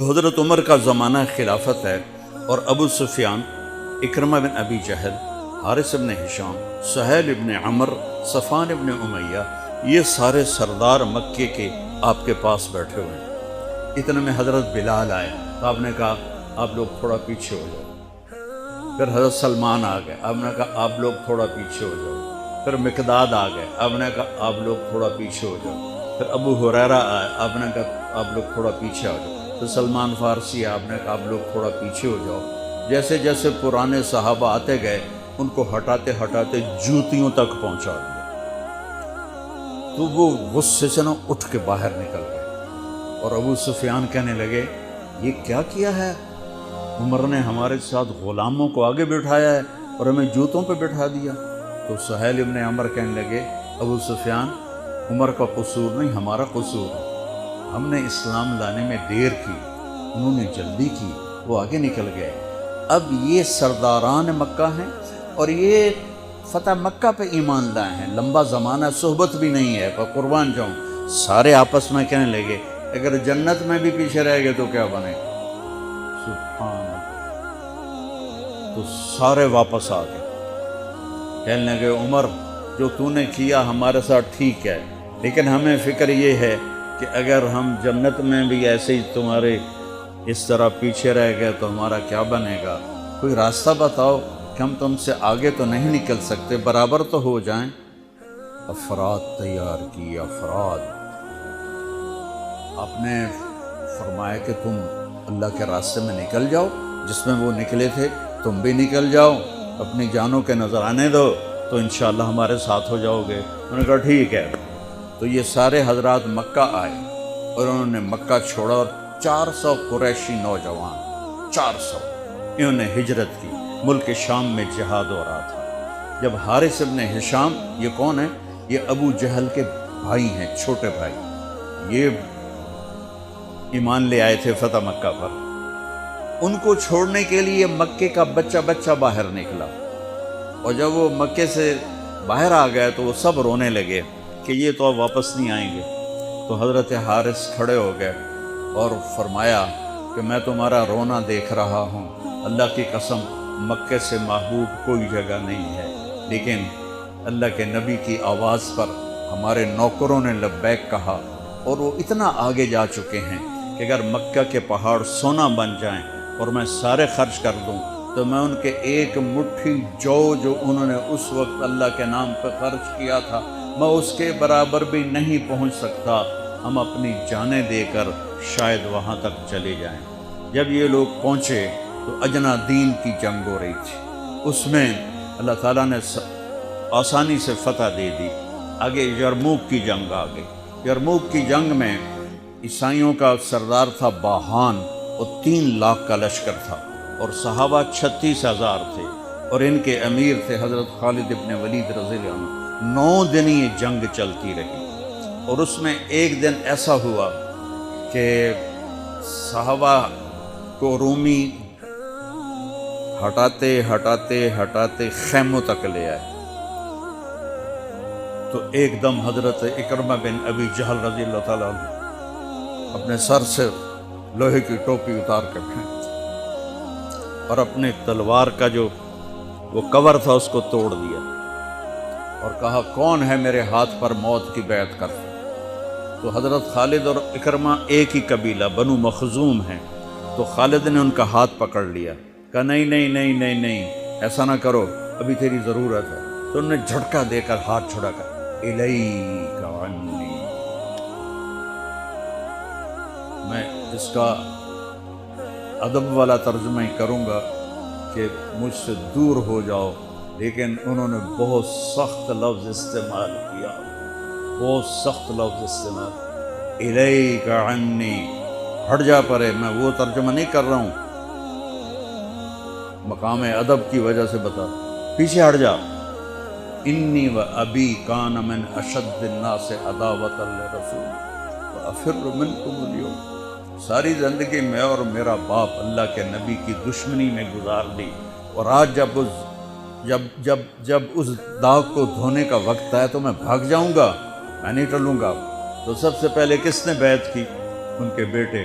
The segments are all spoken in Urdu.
حضرت عمر کا زمانہ خلافت ہے اور ابو سفیان، اکرمہ بن ابی جہل، حارث بن ہشام، سہیل بن عمر، صفوان بن امیہ، یہ سارے سردار مکے کے آپ کے پاس بیٹھے ہوئے ہیں۔ اتنے میں حضرت بلال آئے تو آپ نے کہا آپ لوگ تھوڑا پیچھے ہو جاؤ۔ پھر حضرت سلمان آ گئے، آپ نے کہا آپ لوگ تھوڑا پیچھے ہو جاؤ۔ پھر مقداد آ گئے، آپ نے کہا آپ لوگ تھوڑا پیچھے ہو جاؤ۔ پھر ابو ہریرہ آئے، آپ نے کہا آپ لوگ تھوڑا پیچھے ہو جاؤ۔ تو سلمان فارسی، آپ نے کہا آپ لوگ تھوڑا پیچھے ہو جاؤ۔ جیسے جیسے پرانے صحابہ آتے گئے ان کو ہٹاتے ہٹاتے جوتیوں تک پہنچا دیا۔ تو وہ غصے سے اٹھ کے باہر نکل گئے اور ابو سفیان کہنے لگے یہ کیا کیا ہے؟ عمر نے ہمارے ساتھ غلاموں کو آگے بٹھایا ہے اور ہمیں جوتوں پہ بٹھا دیا۔ تو سہیل ابن عمر کہنے لگے ابو سفیان، عمر کا قصور نہیں، ہمارا قصور ہے۔ ہم نے اسلام لانے میں دیر کی، انہوں نے جلدی کی، وہ آگے نکل گئے۔ اب یہ سرداران مکہ ہیں اور یہ فتح مکہ پہ ایمان لائے ہیں، لمبا زمانہ صحبت بھی نہیں ہے، پر قربان جاؤں۔ سارے آپس میں کہنے لگے اگر جنت میں بھی پیچھے رہ گئے تو کیا بنے؟ سبحان اللہ۔ تو سارے واپس آ گئے، کہنے لگے عمر جو تو نے کیا ہمارے ساتھ ٹھیک ہے، لیکن ہمیں فکر یہ ہے کہ اگر ہم جنت میں بھی ایسے ہی تمہارے اس طرح پیچھے رہ گئے تو ہمارا کیا بنے گا؟ کوئی راستہ بتاؤ کہ ہم تم سے آگے تو نہیں نکل سکتے، برابر تو ہو جائیں۔ افراد تیار کی، افراد۔ آپ نے فرمایا کہ تم اللہ کے راستے میں نکل جاؤ، جس میں وہ نکلے تھے تم بھی نکل جاؤ، اپنی جانوں کے نذرانے دو تو انشاءاللہ ہمارے ساتھ ہو جاؤ گے۔ انہوں نے کہا ٹھیک ہے۔ تو یہ سارے حضرات مکہ آئے اور انہوں نے مکہ چھوڑا اور 400 قریشی نوجوان، 400 انہوں نے ہجرت کی۔ ملک شام میں جہاد ہو رہا تھا۔ جب حارث ابن ہشام، یہ کون ہے؟ یہ ابو جہل کے بھائی ہیں، چھوٹے بھائی، یہ ایمان لے آئے تھے فتح مکہ پر۔ ان کو چھوڑنے کے لیے مکے کا بچہ بچہ باہر نکلا، اور جب وہ مکے سے باہر آ گئے تو وہ سب رونے لگے کہ یہ تو اب واپس نہیں آئیں گے۔ تو حضرت حارث کھڑے ہو گئے اور فرمایا کہ میں تمہارا رونا دیکھ رہا ہوں، اللہ کی قسم مکے سے محبوب کوئی جگہ نہیں ہے، لیکن اللہ کے نبی کی آواز پر ہمارے نوکروں نے لبیک کہا اور وہ اتنا آگے جا چکے ہیں کہ اگر مکہ کے پہاڑ سونا بن جائیں اور میں سارے خرچ کر دوں تو میں ان کے ایک مٹھی جو انہوں نے اس وقت اللہ کے نام پہ خرچ کیا تھا میں اس کے برابر بھی نہیں پہنچ سکتا۔ ہم اپنی جانیں دے کر شاید وہاں تک چلے جائیں۔ جب یہ لوگ پہنچے تو اجنا دین کی جنگ ہو رہی تھی، اس میں اللہ تعالیٰ نے آسانی سے فتح دے دی۔ آگے یرموک کی جنگ آ گئی۔ یرموک کی جنگ میں عیسائیوں کا سردار تھا باہان، اور 3 لاکھ کا لشکر تھا، اور صحابہ 36,000 تھے، اور ان کے امیر تھے حضرت خالد ابن ولید رضی اللہ عنہ۔ 9 دن یہ جنگ چلتی رہی، اور اس میں ایک دن ایسا ہوا کہ صحابہ کو رومی ہٹاتے ہٹاتے ہٹاتے خیموں تک لے آئے۔ تو ایک دم حضرت اکرمہ بن ابی جہل رضی اللہ تعالیٰ عنہ اپنے سر سے لوہے کی ٹوپی اتار کر پھینک اور اپنے تلوار کا جو وہ کور تھا اس کو توڑ دیا اور کہا کون ہے میرے ہاتھ پر موت کی بیعت کر؟ تو حضرت خالد اور اکرمہ ایک ہی قبیلہ بنو مخزوم ہیں، تو خالد نے ان کا ہاتھ پکڑ لیا، کہا نہیں نہیں نہیں نہیں نہیں، ایسا نہ کرو، ابھی تیری ضرورت ہے۔ تو انہوں نے جھٹکا دے کر ہاتھ چھڑا کر الیک عنی۔ میں اس کا ادب والا ترجمہ ہی کروں گا کہ مجھ سے دور ہو جاؤ، لیکن انہوں نے بہت سخت لفظ استعمال کیا، بہت سخت لفظ استعمال، الیک عنی، ہٹ جا پرے۔ میں وہ ترجمہ نہیں کر رہا ہوں، مقام ادب کی وجہ سے بتا، پیچھے ہٹ جا۔ انی و ابی کان من اشد الناس عداوۃ لرسول وافر منکم اليوم۔ ساری زندگی میں اور میرا باپ اللہ کے نبی کی دشمنی میں گزار دی، اور آج جب اس داغ کو دھونے کا وقت آئے تو میں بھاگ جاؤں گا، میں نہیں ٹلوں گا۔ تو سب سے پہلے کس نے بیعت کی؟ ان کے بیٹے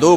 2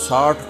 60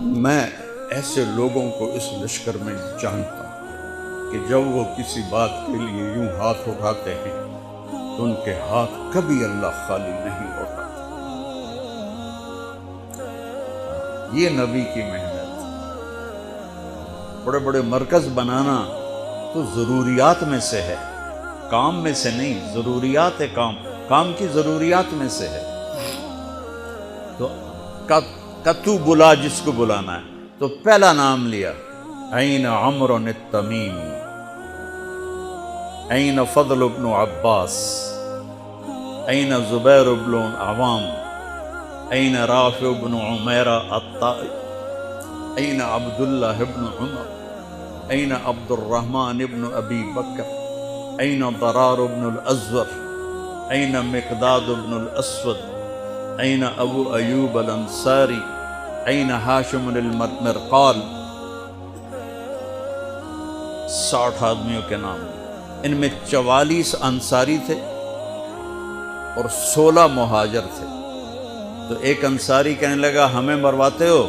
میں ایسے لوگوں کو اس لشکر میں جانتا ہوں کہ جب وہ کسی بات کے لیے یوں ہاتھ اٹھاتے ہیں تو ان کے ہاتھ کبھی اللہ خالی نہیں اٹھاتا۔ یہ نبی کی محنت۔ بڑے بڑے مرکز بنانا تو ضروریات میں سے ہے، کام میں سے نہیں، ضروریات ہے، کام کی ضروریات میں سے ہے۔ تو تو بلا جس کو بلانا ہے، تو پہلا نام لیا، این عمرو التمیمی، این فضل بن عباس، این زبیر بن عوام، این رافع بن عمیرہ الطائی، این عبداللہ بن عمر، این عبد الرحمن بن ابی بکر، این ضرار بن الازور، این مقداد بن الاسود، این ابو ایوب الانصاری، این ہاشم المرقال۔ 60 آدمیوں کے نام، ان میں 44 انصاری تھے اور 16 مہاجر تھے۔ تو ایک انصاری کہنے لگا ہمیں مرواتے ہو،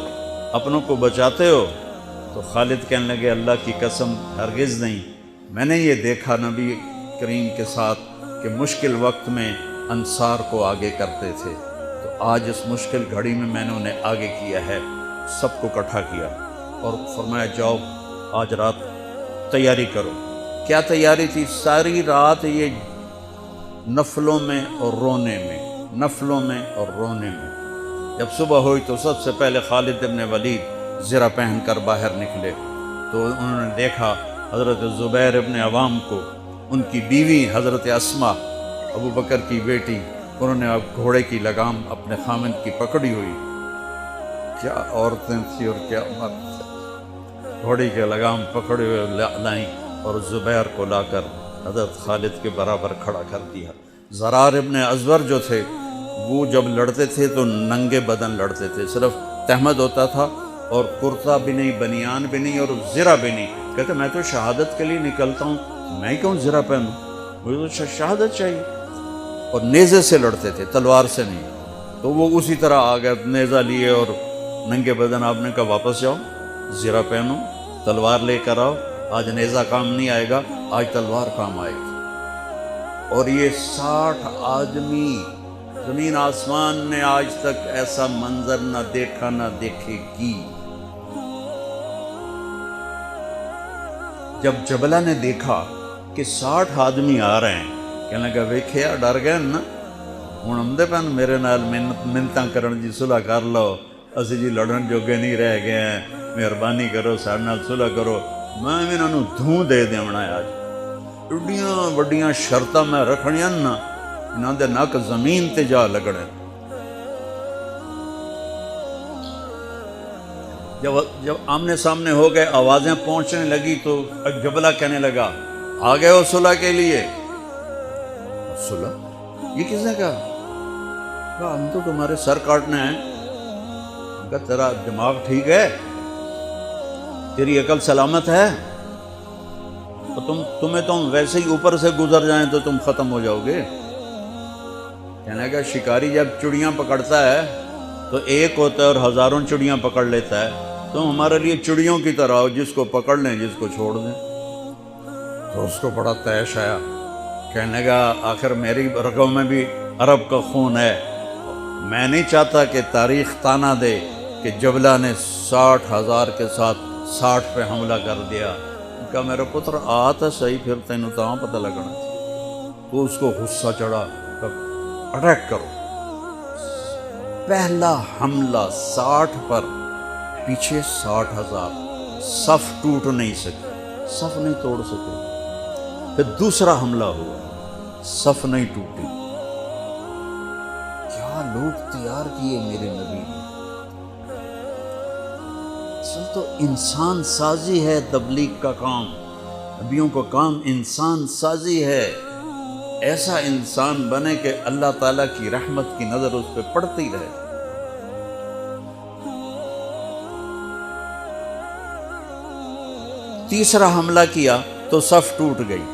اپنوں کو بچاتے ہو؟ تو خالد کہنے لگے اللہ کی قسم ہرگز نہیں، میں نے یہ دیکھا نبی کریم کے ساتھ کہ مشکل وقت میں انصار کو آگے کرتے تھے، تو آج اس مشکل گھڑی میں نے انہیں آگے کیا ہے، سب کو اکٹھا کیا اور فرمایا جاؤ آج رات تیاری کرو۔ کیا تیاری تھی؟ ساری رات یہ نفلوں میں اور رونے میں، نفلوں میں اور رونے میں۔ جب صبح ہوئی تو سب سے پہلے خالد بن ولید زرہ پہن کر باہر نکلے، تو انہوں نے دیکھا حضرت زبیر بن عوام کو، ان کی بیوی حضرت اسماء ابو بکر کی بیٹی، انہوں نے اب گھوڑے کی لگام اپنے خامند کی پکڑی ہوئی۔ کیا عورتیں تھیں اور کیا مرد تھے، گھوڑے کی لگام پکڑے ہوئے لائیں اور زبیر کو لا کر حضرت خالد کے برابر کھڑا کر دیا۔ ضرار ابن ازور جو تھے وہ جب لڑتے تھے تو ننگے بدن لڑتے تھے، صرف تہمد ہوتا تھا اور کرتا بھی نہیں، بنیان بھی نہیں اور زرہ بھی نہیں۔ کہتے میں تو شہادت کے لیے نکلتا ہوں، میں کیوں زرہ پہنوں، مجھے تو شہادت چاہیے۔ اور نیزے سے لڑتے تھے، تلوار سے نہیں۔ تو وہ اسی طرح آ گئے، نیزہ لیے اور ننگے بدن، آپ نے کہا واپس جاؤ، زرہ پہنو، تلوار لے کر آؤ، آج نیزہ کام نہیں آئے گا، آج تلوار کام آئے گی۔ اور یہ 60 آدمی، زمین آسمان نے آج تک ایسا منظر نہ دیکھا نہ دیکھے گی۔ جب جبلہ نے دیکھا کہ 60 آدمی آ رہے ہیں، کہنے لگا ویکھیا ڈر گئے نا، ہن آمدے پن میرے نال منتاں کرن جی صلح کر لو، اسی جی لڑن جوگے نہیں رہ گئے ہیں، مہربانی کرو ساڈے نال صلح کرو، میں انہاں نوں دھوں دے دیونا ہے۔ آج ایڈیاں وڈیاں شرطاں میں رکھنیاں نا، انہاں دے نک زمین تے جا لگنے۔ جب آمنے سامنے ہو گئے، آوازیں پہنچنے لگی تو جبلہ کہنے لگا آ گئے ہو صلح کے لیے؟ صلح؟ یہ کس نے کہا ہم تو تمہارے سر کاٹنے ہیں۔ کہا تیرا دماغ ٹھیک ہے، تیری عقل سلامت ہے؟ تمہیں تم ویسے ہی اوپر سے گزر جائیں تو تم ختم ہو جاؤ گے۔ کہنے لگا شکاری جب چڑیاں پکڑتا ہے تو ایک ہوتا ہے اور ہزاروں چڑیاں پکڑ لیتا ہے، تم ہمارے لیے چڑیوں کی طرح ہو، جس کو پکڑ لیں جس کو چھوڑ دیں۔ تو اس کو بڑا طیش آیا، کہنے لگا آخر میری رگوں میں بھی عرب کا خون ہے، میں نہیں چاہتا کہ تاریخ تانا دے کہ جبلہ نے 60,000 کے ساتھ 60 پہ حملہ کر دیا۔ کہا میرا پتر آ تو صحیح، پھر تینوں تاں پتہ لگنا۔ تو اس کو غصہ چڑھا، اٹیک کرو۔ پہلا حملہ 60 پر، پیچھے 60,000، صف ٹوٹ نہیں سکے، صف نہیں توڑ سکے۔ پھر دوسرا حملہ ہوا، صف نہیں ٹوٹی۔ کیا لوگ تیار کیے میرے نبی نے۔ اصل تو انسان سازی ہے تبلیغ کا کام، نبیوں کا کام انسان سازی ہے۔ ایسا انسان بنے کہ اللہ تعالیٰ کی رحمت کی نظر اس پہ پڑتی رہے۔ تیسرا حملہ کیا تو صف ٹوٹ گئی،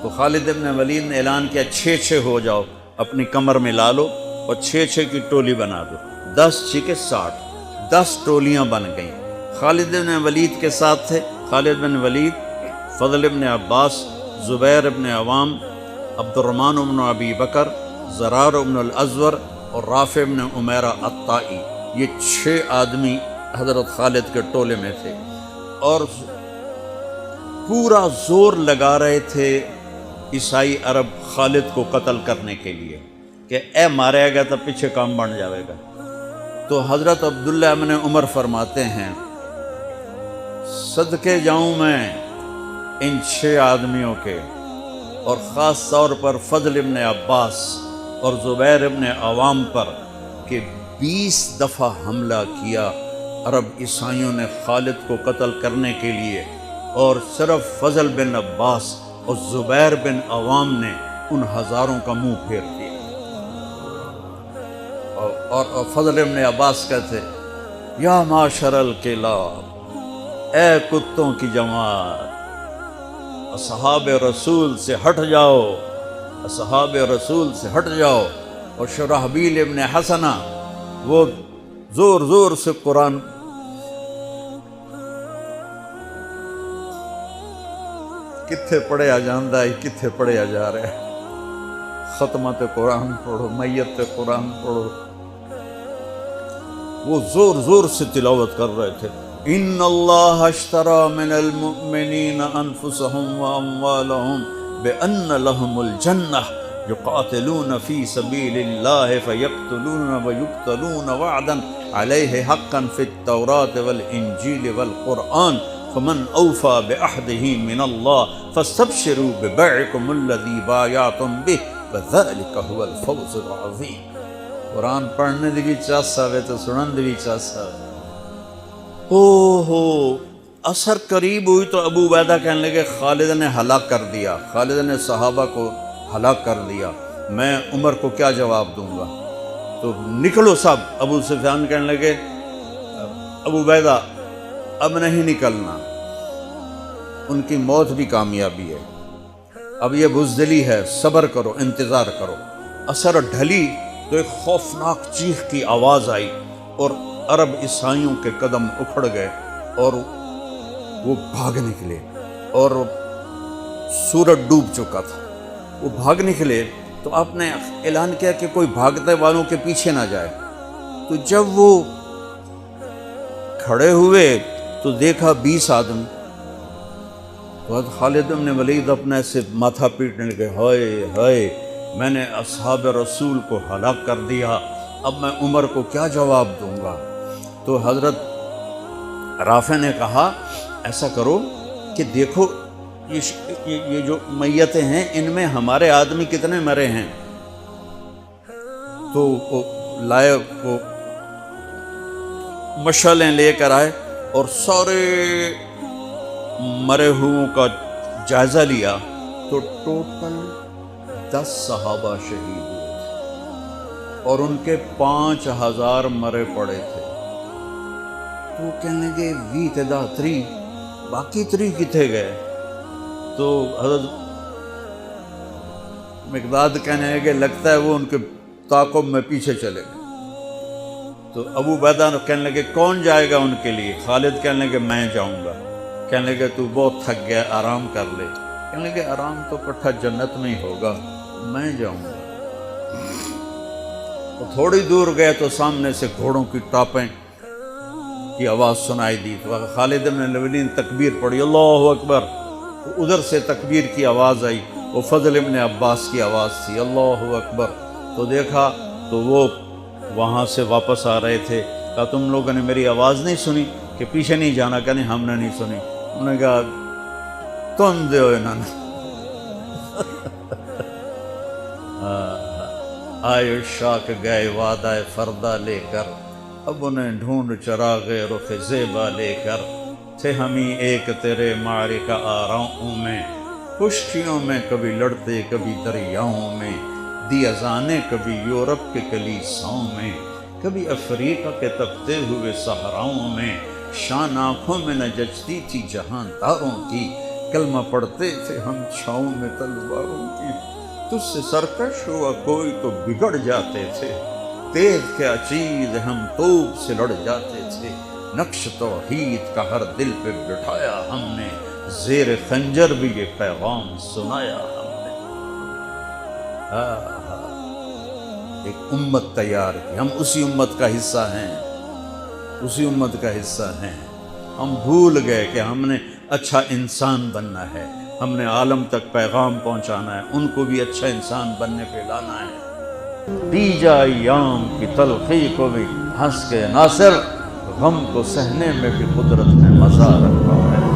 تو خالد بن ولید نے اعلان کیا 6 ہو جاؤ، اپنی کمر میں لا لو اور 6 کی ٹولی بنا دو، 10 6 60، 10 ٹولیاں بن گئیں۔ خالد بن ولید کے ساتھ تھے خالد بن ولید، فضل بن عباس، زبیر بن عوام، عبد الرحمن بن ابی بکر، زرار بن الازور اور رافع بن عمیرہ الطائی۔ یہ 6 آدمی حضرت خالد کے ٹولے میں تھے، اور پورا زور لگا رہے تھے عیسائی عرب خالد کو قتل کرنے کے لیے کہ اے مارے گا تو پیچھے کام بن جاوے گا۔ تو حضرت عبداللہ بن عمر فرماتے ہیں صدقے جاؤں میں ان 6 آدمیوں کے، اور خاص طور پر فضل بن عباس اور زبیر بن عوام پر، کہ 20 دفعہ حملہ کیا عرب عیسائیوں نے خالد کو قتل کرنے کے لیے، اور صرف فضل بن عباس اور زبیر بن عوام نے ان ہزاروں کا منہ پھیر دیا۔ اور فضل بن عباس کہتے یا معاشر الکلاب، اے کتوں کی جماعت، اصحاب رسول سے ہٹ جاؤ، اصحاب رسول سے ہٹ جاؤ۔ اور شرحبیل ابن حسنہ وہ زور زور سے قرآن کتھے پڑھیا جاندہ ہے، کتھے پڑھیا جا رہا ہے، ختمت قرآن پڑھو، میت قرآن پڑھو، وہ زور زور سے تلاوت کر رہے تھے۔ ان اللہ اشترى من المؤمنین انفسهم واموالهم بان لهم الجنہ یقاتلون فی سبیل اللہ فیقتلون ویقتلون وعدا علیہ حقا فی التوراة والانجیل والقرآن فمن اوفى بعہدہ من اللہ فاستبشروا ببیعکم الذی بایعتم بہ وذلک هو الفوز العظیم۔ قرآن پڑھنے دی بھی چاسا وے تو سنن دی بھی چاسا وے۔ اثر قریب ہوئی تو ابو عبیدہ کہنے لگے خالد نے ہلاک کر دیا، خالد نے صحابہ کو ہلاک کر دیا، میں عمر کو کیا جواب دوں گا؟ تو نکلو سب۔ ابو سفیان کہنے لگے ابو عبیدہ اب نہیں نکلنا، ان کی موت بھی کامیابی ہے، اب یہ بزدلی ہے، صبر کرو، انتظار کرو۔ اثر ڈھلی تو ایک خوفناک چیخ کی آواز آئی، اور عرب عیسائیوں کے قدم اکھڑ گئے، اور وہ بھاگ نکلے، اور سورج ڈوب چکا تھا، وہ بھاگ نکلے۔ تو آپ نے اعلان کیا کہ کوئی بھاگتے والوں کے پیچھے نہ جائے۔ تو جب وہ کھڑے ہوئے تو دیکھا 20 آدمی۔ تو خالد بن ولید اپنے سے ماتھا پیٹنے لگے، ہائے ہائے، میں نے اصحاب رسول کو ہلاک کر دیا، اب میں عمر کو کیا جواب دوں گا؟ تو حضرت رافع نے کہا ایسا کرو کہ دیکھو یہ جو میتیں ہیں ان میں ہمارے آدمی کتنے مرے ہیں؟ تو وہ لائے، وہ مشعلیں لے کر آئے اور سارے مرے ہوئوں کا جائزہ لیا، تو ٹوٹل 10 صحابہ شہید ہوئے تھے، اور ان کے 5000 مرے پڑے تھے۔ تو وہ کہنے لگے وی تدا 3، باقی 3 کتنے گئے؟ تو حضرت مقداد کہنے لگے لگتا ہے وہ ان کے تعاقب میں پیچھے چلے گئے۔ تو ابو عبیدہ کہنے لگے کون جائے گا ان کے لیے؟ خالد کہنے لگے میں جاؤں گا۔ کہنے لگے تو بہت تھک گیا، آرام کر لے۔ کہنے لگے آرام تو کٹھا جنت میں ہی ہوگا، میں جاؤں گا۔ وہ تھوڑی دور گئے تو سامنے سے گھوڑوں کی ٹاپیں کی آواز سنائی دی، تو خالد بن ولید نے تکبیر پڑھی، اللہ اکبر۔ تو ادھر سے تکبیر کی آواز آئی، وہ فضل بن عباس کی آواز تھی، اللہ اکبر۔ تو دیکھا تو وہ وہاں سے واپس آ رہے تھے۔ کہا تم لوگوں نے میری آواز نہیں سنی کہ پیچھے نہیں جانا؟ کہ نہیں ہم نے نہیں سنی۔ انہوں نے کہا تم دے ہو انہوں نے آئے شاک گئے وعدہ فردہ لے کر، اب انہیں ڈھونڈ چراغ رخ زیبا لے کر، تھے ہمیں ایک تیرے معرکہ آراؤں میں، کشتیوں میں کبھی لڑتے کبھی دریاؤں میں، دی اذانے کبھی یورپ کے کلیساؤں میں، کبھی افریقہ کے تپتے ہوئے صحراؤں میں، شان آنکھوں میں نہ جچتی تھی جہاں تاروں کی، کلمہ پڑھتے تھے ہم چھاؤں میں تلواروں کی، تجھ سے سرکش ہوا کوئی تو بگڑ جاتے تھے، تیز کیا چیز ہم توپ سے لڑ جاتے تھے۔ تھے، نقش توحید کا ہر دل پہ بٹھایا ہم نے، زیر خنجر بھی یہ پیغام سنایا ہم نے۔ ایک امت تیار کی، ہم اسی امت کا حصہ ہیں، اسی امت کا حصہ ہیں۔ ہم بھول گئے کہ ہم نے اچھا انسان بننا ہے، ہم نے عالم تک پیغام پہنچانا ہے، ان کو بھی اچھا انسان بننے پہ لانا ہے۔ دی جا ایام کی تلخی کو بھی ہنس کے ناصر، غم کو سہنے میں بھی قدرت نے مزہ رکھا ہے۔